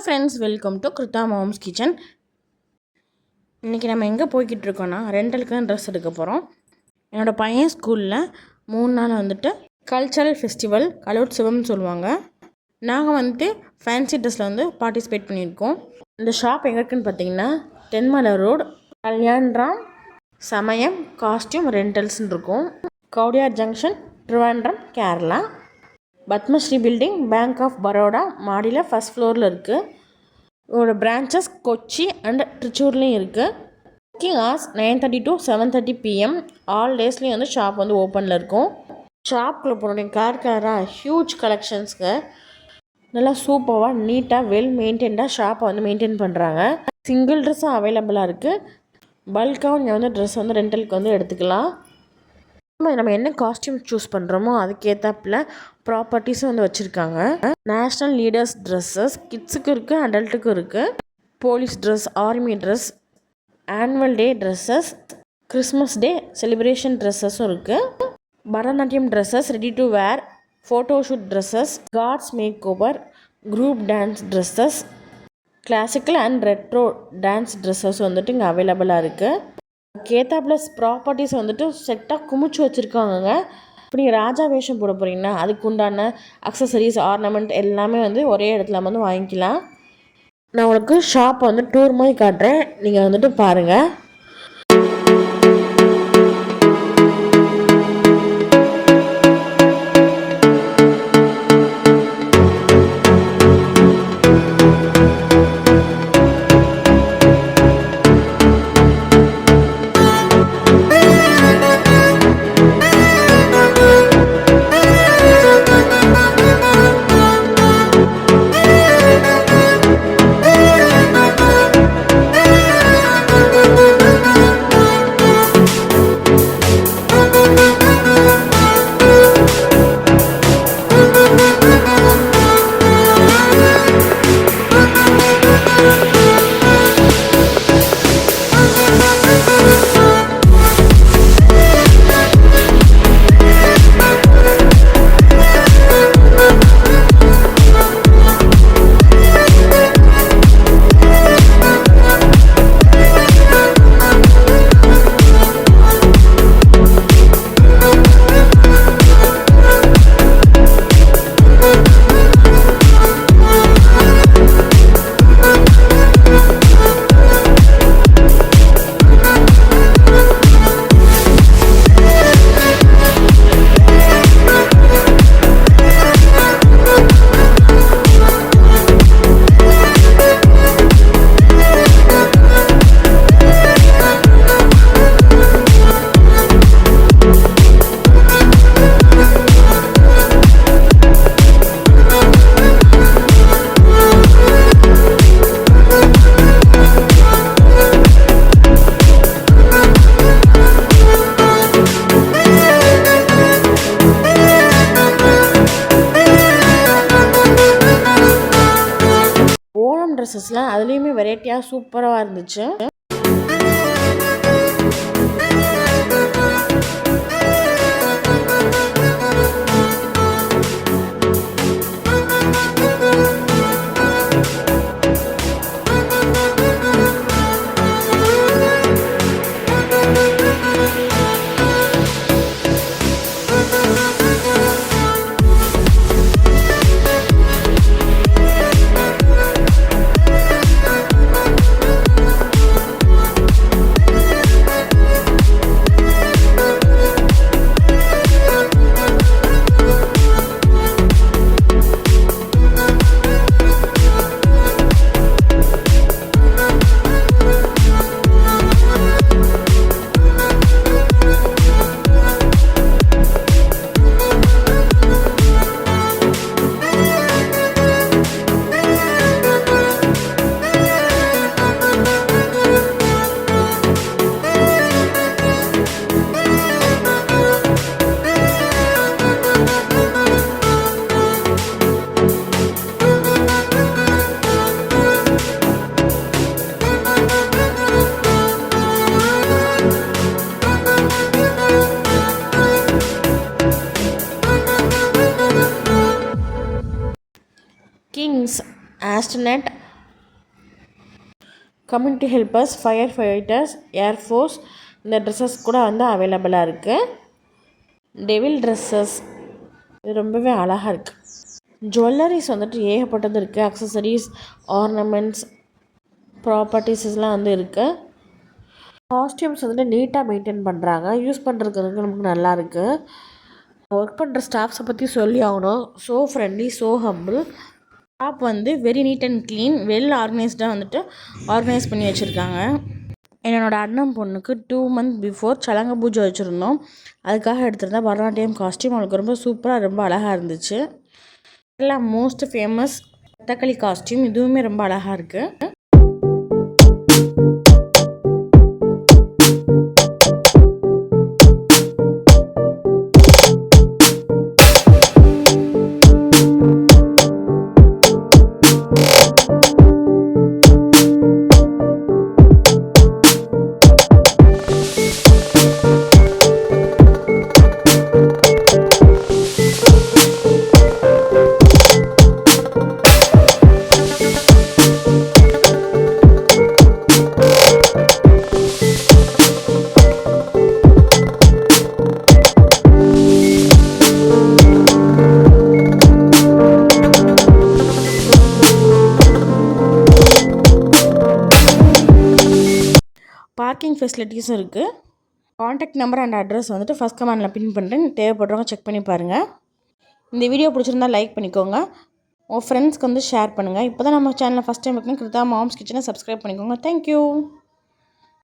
Friends, welcome to Krutha moms kitchen. இன்றைக்கி நம்ம எங்கே போய்கிட்டு இருக்கோன்னா, ரெண்டலுக்கு தான் ட்ரெஸ் எடுக்க போகிறோம். என்னோடய பையன் ஸ்கூலில் 3 நாள் கல்ச்சரல் ஃபெஸ்டிவல் கலோத்சவம்னு சொல்லுவாங்க. நாங்கள் ஃபேன்சி ட்ரெஸ்ஸில் பார்ட்டிசிபேட் பண்ணியிருக்கோம். இந்த ஷாப் எங்கே இருக்குன்னு பார்த்தீங்கன்னா, தென்மலை ரோடு, கல்யாண்ராம் சமயம் காஸ்டியூம் ரெண்டல்ஸ்ன்னு இருக்கும். Kowdiar junction, Thiruvandam, Kerala. Padmashree building, bank of Baroda மாடியில் ஃபஸ்ட் ஃப்ளோரில் இருக்குது. இதோட பிரான்ச்சஸ் கொச்சி அண்ட் திருச்சூர்லேயும் இருக்குது. Booking hours 9:30 to 7:30 PM. All டேஸ்லேயும் ஷாப் ஓப்பனில் இருக்கும். ஷாப்புக்குள்ளே போனோடைய கலராக ஹியூஜ் கலெக்ஷன்ஸுங்க. நல்லா சூப்பராக நீட்டாக வெல் மெயின்டைன்டாக ஷாப்பை மெயின்டைன் பண்ணுறாங்க. சிங்கிள் ட்ரெஸ்ஸும் அவைலபிளாக இருக்குது. பல்காக நீங்கள் ட்ரெஸ் ரெண்டலுக்கு எடுத்துக்கலாம். நம்ம என்ன காஸ்டியூம் சூஸ் பண்ணுறோமோ அதுக்கேற்றாப்புல ப்ராப்பர்ட்டிஸும் வச்சுருக்காங்க. நேஷ்னல் லீடர்ஸ் ட்ரெஸ்ஸஸ் கிட்ஸுக்கு இருக்குது, அடல்ட்டுக்கும் இருக்குது. Police dress, army dress, annual day dresses, Christmas day celebration ட்ரெஸ்ஸஸும் இருக்குது. Bharatanatyam dresses, ready to wear, photoshoot dresses, gods make over, group dance dresses, classical and retro dance dresses இங்கே அவைலபிளாக இருக்குது. கேத்தா ப்ராப்பர்ட்டிஸ் செட்டாக குமிச்சு வச்சுருக்காங்க. இப்போ நீங்கள் ராஜா வேஷம் போட போகிறீங்கன்னா அதுக்கு உண்டான அக்சசரிஸ், ஆர்னமெண்ட் எல்லாமே ஒரே இடத்துல வாங்கிக்கலாம். நான் உங்களுக்கு ஷாப்பை டூர் மாதிரி காட்டுறேன், நீங்கள் பாருங்கள். ட்ரெஸ்ஸஸ்லாம் அதுலேயுமே வெரைட்டியாக சூப்பராக இருந்துச்சு. Kings, astronaut, community helpers, fire fighters, air force இந்த ட்ரெஸ்ஸஸ் கூட வந்து அவைலபிளாக இருக்குது. டெவில் ட்ரெஸ்ஸஸ் இது ரொம்பவே அழகாக இருக்குது. ஜுவல்லரிஸ் வந்துட்டு ஏகப்பட்டது இருக்குது. அக்சசரிஸ், ஆர்னமெண்ட்ஸ், ப்ராப்பர்ட்டிஸஸ்லாம் வந்து இருக்குது. காஸ்டியூம்ஸ் வந்துட்டு நீட்டாக மெயின்டைன் பண்ணுறாங்க. யூஸ் பண்ணுறதுக்கு நமக்கு நல்லா இருக்குது. ஒர்க் பண்ணுற ஸ்டாஃப்ஸை பற்றி சொல்லி ஆகணும். So friendly, so humble. Shop வந்து very neat and clean, well ஆர்கனைஸ்டாக வந்துட்டு ஆர்கனைஸ் பண்ணி வச்சுருக்காங்க. என்னோடய அண்ணன் பொண்ணுக்கு 2 months பிஃபோர் சலங்க பூஜை வச்சுருந்தோம். அதுக்காக எடுத்திருந்தேன் பரதநாட்டியம் காஸ்டியூம். அவளுக்கு ரொம்ப சூப்பராக, ரொம்ப அழகாக இருந்துச்சு. எல்லாம் மோஸ்ட் ஃபேமஸ் கதகளி காஸ்டியூம், இதுவுமே ரொம்ப அழகாக இருக்குது. பார்க்கிங் ஃபெசிலிட்டிஸும் இருக்குது. காண்டாக்ட் நம்பர் அண்ட் அட்ரஸ் வந்துட்டு ஃபஸ்ட் கமெண்டில் பின் பண்ணுறேன். தேவைப்படுறவங்க செக் பண்ணி பாருங்கள். இந்த வீடியோ பிடிச்சிருந்தால் லைக் பண்ணிக்கோங்க. உங்கள் ஃப்ரெண்ட்ஸ்க்கு வந்து ஷேர் பண்ணுங்கள். இப்போ தான் நம்ம சேனலில் ஃபஸ்ட் டைம் இருக்குன்னு கிருதா மாம்ஸ் கிச்சனை சப்ஸ்கிரைப் பண்ணிக்கோங்க. தேங்க்யூ.